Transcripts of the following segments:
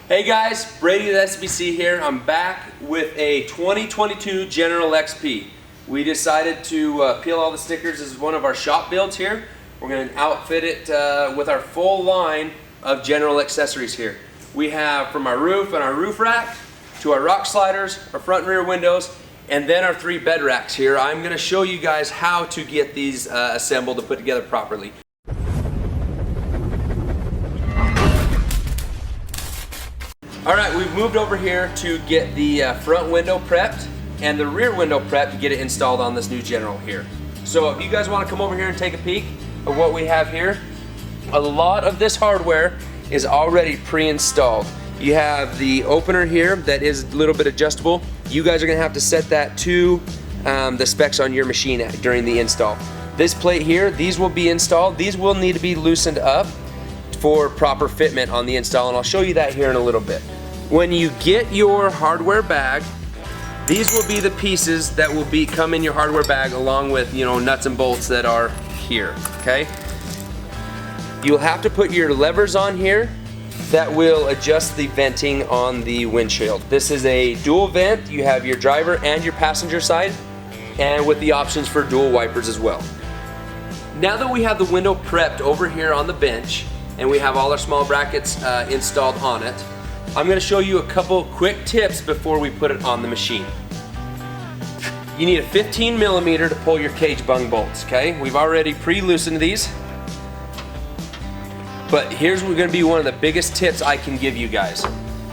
Hey guys, Brady with SBC here. I'm back with a 2022 General XP. We decided to peel all the stickers as one of our shop builds here. We're going to outfit it with our full line of general accessories here. We have from our roof and our roof rack to our rock sliders, our front and rear windows, and then our 3 bed racks here. I'm going to show you guys how to get these assembled and put together properly. Alright, we've moved over here to get the front window prepped and the rear window prepped to get it installed on this new General here. So if you guys want to come over here and take a peek of what we have here, a lot of this hardware is already pre-installed. You have the opener here that is a little bit adjustable. You guys are going to have to set that to the specs on your machine during the install. This plate here, these will be installed. These will need to be loosened up for proper fitment on the install, and I'll show you that here in a little bit. When you get your hardware bag, these will be the pieces that will come in your hardware bag along with, nuts and bolts that are here, okay? You'll have to put your levers on here that will adjust the venting on the windshield. This is a dual vent. You have your driver and your passenger side, and with the options for dual wipers as well. Now that we have the window prepped over here on the bench, and we have all our small brackets installed on it, I'm going to show you a couple quick tips before we put it on the machine. You need a 15 millimeter to pull your cage bung bolts, okay? We've already pre-loosened these, but here's going to be one of the biggest tips I can give you guys.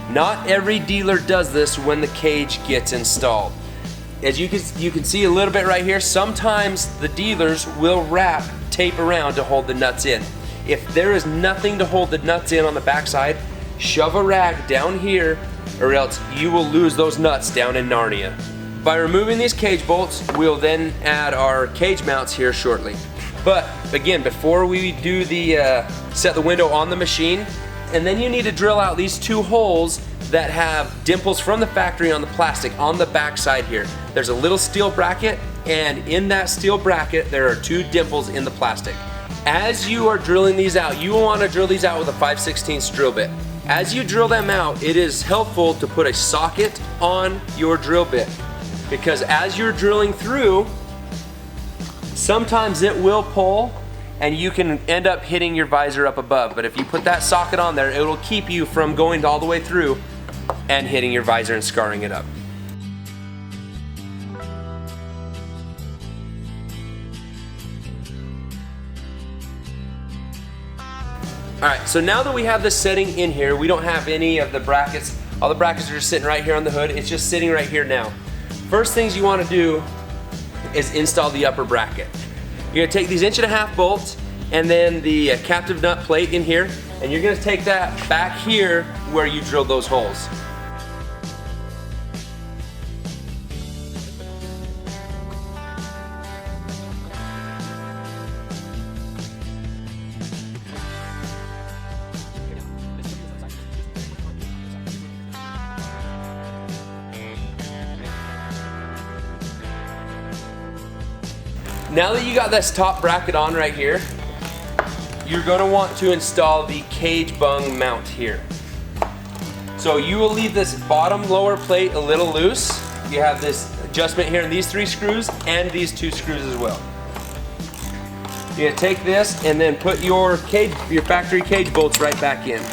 Not every dealer does this when the cage gets installed. As you can see a little bit right here, sometimes the dealers will wrap tape around to hold the nuts in. If there is nothing to hold the nuts in on the backside, shove a rag down here or else you will lose those nuts down in Narnia. By removing these cage bolts, we'll then add our cage mounts here shortly. But again, before we do the set the window on the machine, and then you need to drill out these 2 holes that have dimples from the factory on the plastic on the backside here. There's a little steel bracket, and in that steel bracket there are 2 dimples in the plastic. As you are drilling these out, you will want to drill these out with a 5/16 drill bit. As you drill them out, it is helpful to put a socket on your drill bit, because as you're drilling through, sometimes it will pull and you can end up hitting your visor up above. But if you put that socket on there, it will keep you from going all the way through and hitting your visor and scarring it up. Alright, so now that we have this setting in here, we don't have any of the brackets. All the brackets are just sitting right here on the hood. It's just sitting right here now. First things you want to do is install the upper bracket. You're going to take these 1.5" bolts and then the captive nut plate in here, and you're going to take that back here where you drilled those holes. Now that you got this top bracket on right here, you're going to want to install the cage bung mount here. So you will leave this bottom lower plate a little loose. You have this adjustment here in these 3 screws and these 2 screws as well. You're going to take this and then put your factory cage bolts right back in.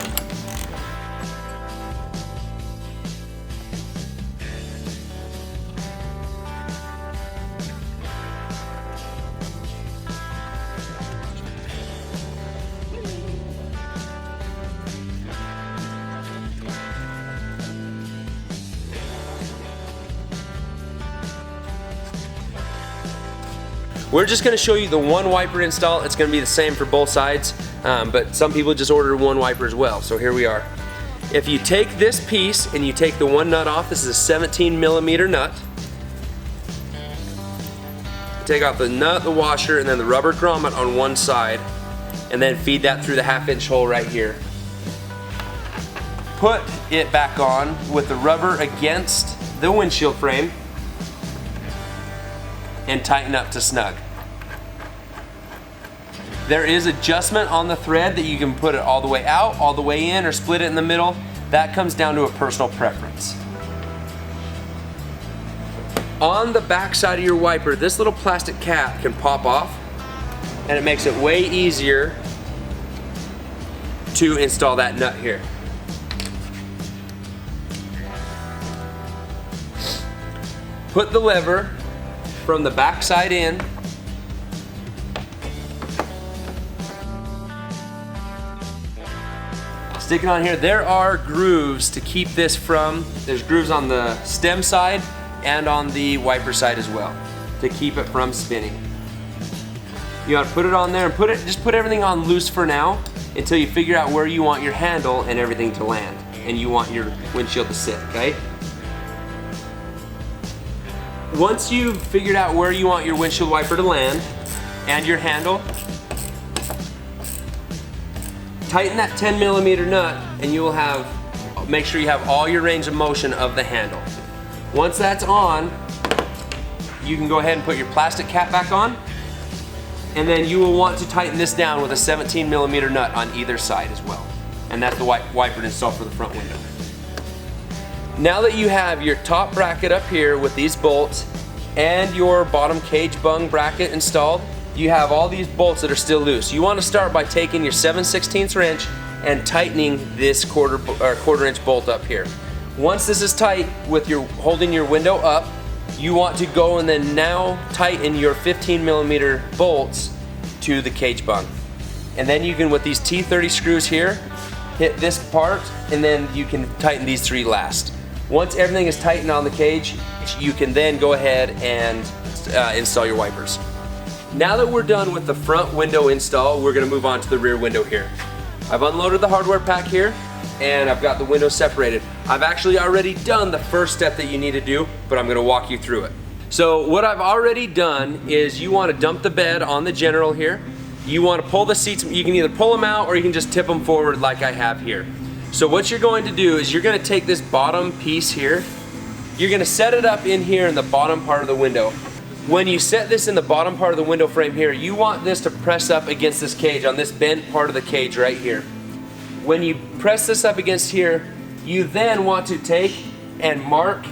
We're just going to show you the 1 wiper install. It's going to be the same for both sides, but some people just order 1 wiper as well. So here we are. If you take this piece and you take the 1 nut off, this is a 17 millimeter nut. Take off the nut, the washer, and then the rubber grommet on one side, and then feed that through the 1/2" hole right here. Put it back on with the rubber against the windshield frame and tighten up to snug. There is adjustment on the thread that you can put it all the way out, all the way in, or split it in the middle. That comes down to a personal preference. On the back side of your wiper, this little plastic cap can pop off, and it makes it way easier to install that nut here. Put the lever from the back side in. Stick it on here. There are grooves to keep this from, there's grooves on the stem side and on the wiper side as well to keep it from spinning. You gotta put it on there and just put everything on loose for now until you figure out where you want your handle and everything to land and you want your windshield to sit, okay? Once you've figured out where you want your windshield wiper to land and your handle, tighten that 10mm nut and you will make sure you have all your range of motion of the handle. Once that's on, you can go ahead and put your plastic cap back on, and then you will want to tighten this down with a 17mm nut on either side as well. And that's the wiper to install for the front window. Now that you have your top bracket up here with these bolts and your bottom cage bung bracket installed, you have all these bolts that are still loose. You want to start by taking your 7/16 wrench and tightening this quarter inch bolt up here. Once this is tight with your holding your window up, you want to go and then now tighten your 15mm bolts to the cage bung. And then you can, with these T30 screws here, hit this part and then you can tighten these 3 last. Once everything is tightened on the cage, you can then go ahead and install your wipers. Now that we're done with the front window install, we're gonna move on to the rear window here. I've unloaded the hardware pack here and I've got the windows separated. I've actually already done the first step that you need to do, but I'm gonna walk you through it. So what I've already done is you wanna dump the bed on the general here. You wanna pull the seats, you can either pull them out or you can just tip them forward like I have here. So what you're going to do is you're gonna take this bottom piece here, you're gonna set it up in here in the bottom part of the window. When you set this in the bottom part of the window frame here, you want this to press up against this cage, on this bent part of the cage right here. When you press this up against here, you then want to take and mark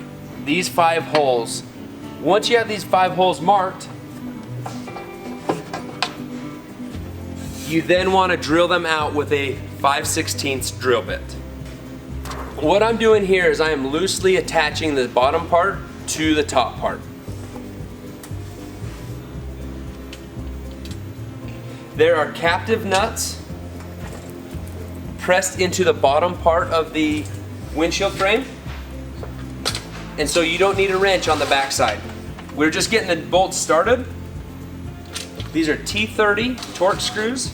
these 5 holes. Once you have these 5 holes marked, you then want to drill them out with a 5/16 drill bit. What I'm doing here is I am loosely attaching the bottom part to the top part. There are captive nuts pressed into the bottom part of the windshield frame, and so you don't need a wrench on the back side. We're just getting the bolts started. These are T30 Torx screws.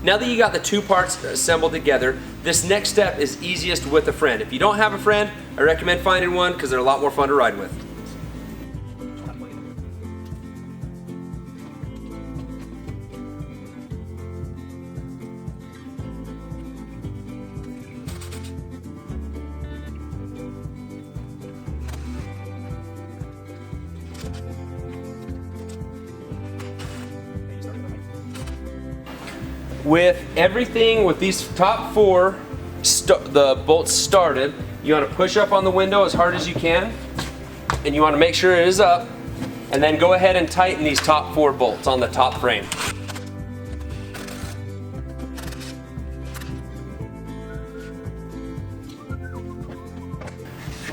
Now that you got the 2 parts assembled together, this next step is easiest with a friend. If you don't have a friend, I recommend finding one because they're a lot more fun to ride with. With everything, with these top 4, the bolts started, you want to push up on the window as hard as you can, and you want to make sure it is up, and then go ahead and tighten these top 4 bolts on the top frame.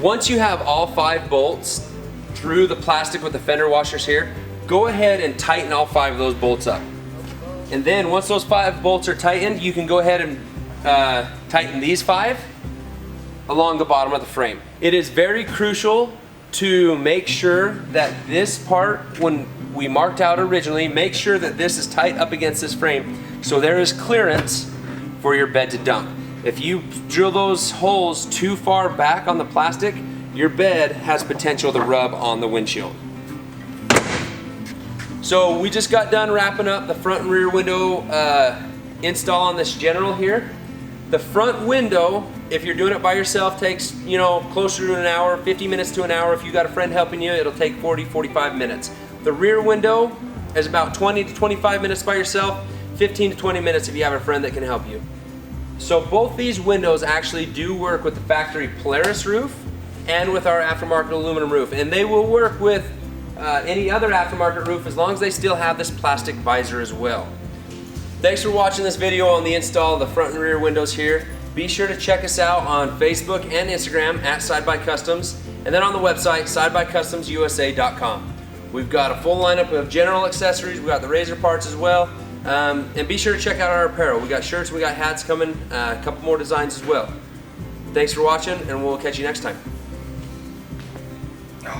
Once you have all 5 bolts through the plastic with the fender washers here, go ahead and tighten all 5 of those bolts up. And then once those 5 bolts are tightened, you can go ahead and tighten these 5 along the bottom of the frame. It is very crucial to make sure that this part, when we marked out originally, make sure that this is tight up against this frame so there is clearance for your bed to dump. If you drill those holes too far back on the plastic, your bed has potential to rub on the windshield. So we just got done wrapping up the front and rear window install on this general here. The front window if you're doing it by yourself, takes, you know, closer to an hour, 50 minutes to an hour. If you got a friend helping you, it'll take 40-45 minutes. The rear window is about 20 to 25 minutes by yourself, 15 to 20 minutes if you have a friend that can help you. So both these windows actually do work with the factory Polaris roof and with our aftermarket aluminum roof, and they will work with any other aftermarket roof as long as they still have this plastic visor as well. Thanks for watching this video on the install of the front and rear windows here. Be sure to check us out on Facebook and Instagram at SideByCustoms, and then on the website SideByCustomsUSA.com. We've got a full lineup of general accessories. We've got the razor parts as well. And be sure to check out our apparel. We got shirts, we got hats coming, a couple more designs as well. Thanks for watching, and we'll catch you next time.